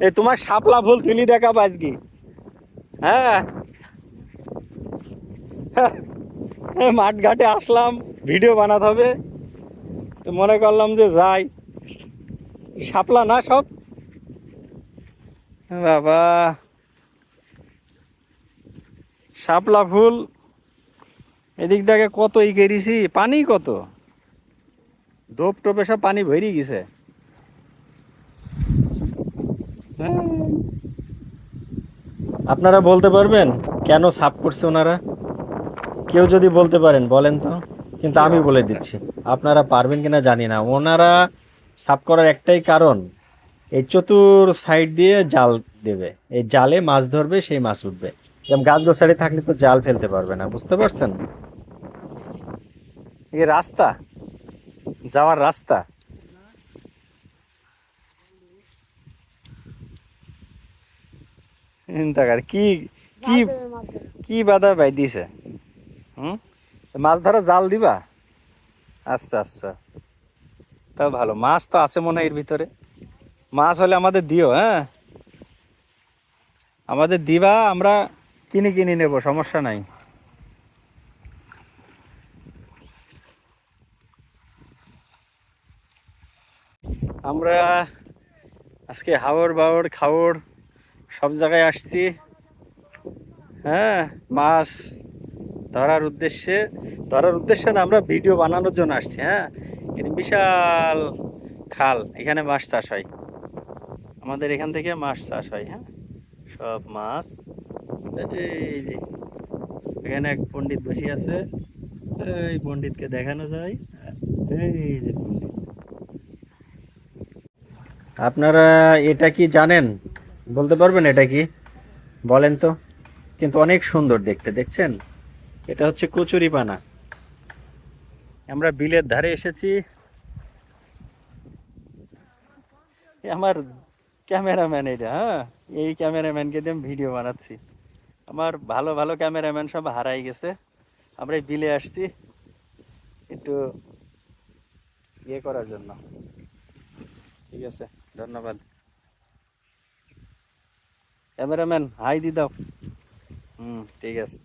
এই তোমার শাপলা ফুল তুলি দেখাবো আজকে। হ্যাঁ, মাঠ ঘাটে আসলাম, ভিডিও বানাতে হবে, তো মনে করলাম যে যাই। শাপলা না সব, বাবা শাপলা ফুল এদিকটাকে কত ই কেরিছি, পানি কত, ধোপ টোপে সব পানি ভরি গেছে। হ্যাঁ। আপনারা বলতে পারবেন কেন সাফ করছে ওনারা? কেউ যদি বলতে পারেন বলেন তো, কিন্তু কি আমি বলে অবস্থা! দিচ্ছি। আপনারা পারবেন কিনা জানি না। ওনারা সাফ করার একটাই কারণ, এই চতুর সাইড দিয়ে জাল দেবে, এই জালে মাছ ধরবে, সেই মাছ উঠবে। যেমন গাছ গোছালি থাকলে তো জাল ফেলতে পারবে না, বুঝতে পারছেন? এই রাস্তা, যাওয়ার রাস্তা। চিন্তাকার কি কি কি বাধা বাই দিছে। হুম, মাছ ধরা জাল দিবা? আচ্ছা আচ্ছা, তাও ভালো। মাছ তো আছে মনে হয় এর ভিতরে। মাছ হলে আমাদের দিও, হ্যাঁ, আমাদের দিবা, আমরা কিনে কিনে নেব, সমস্যা নাই। আমরা আজকে হাওড় বাওড় খাওড় সব জায়গায় আসছি। হ্যাঁ, মাছ ধরার উদ্দেশ্যে, ধরার উদ্দেশ্যে না, আমরা ভিডিও বানানোর জন্য আসছি। হ্যাঁ, এটা বিশাল খাল, এখানে মাছ চাষ হয়, আমাদের এখান থেকে মাছ চাষ হয়। হ্যাঁ, সব মাছ। এই যে এখানে এক পণ্ডিত বসে আছে, এই পণ্ডিতকে দেখানো যায়। এই যে পণ্ডিত। আপনারা এটা কি জানেন? বলতে পারবেন এটা কি? বলেন তো। কিন্তু অনেক সুন্দর দেখতে, দেখছেন? এটা হচ্ছে কচুরিপানা। আমরা বিলের ধারে এসেছি। এ আমার ক্যামেরাম্যান এটা, হ্যাঁ, এই ক্যামেরাম্যানকে দিয়ে আমি ভিডিও বানাচ্ছি। আমার ভালো ভালো ক্যামেরাম্যান সব হারাই গেছে। আমরা এই বিলে আসছি একটু ইয়ে করার জন্য। ঠিক আছে, ধন্যবাদ। ক্যামেরাম্যান হাই দি দাও। হুম, ঠিক আছে।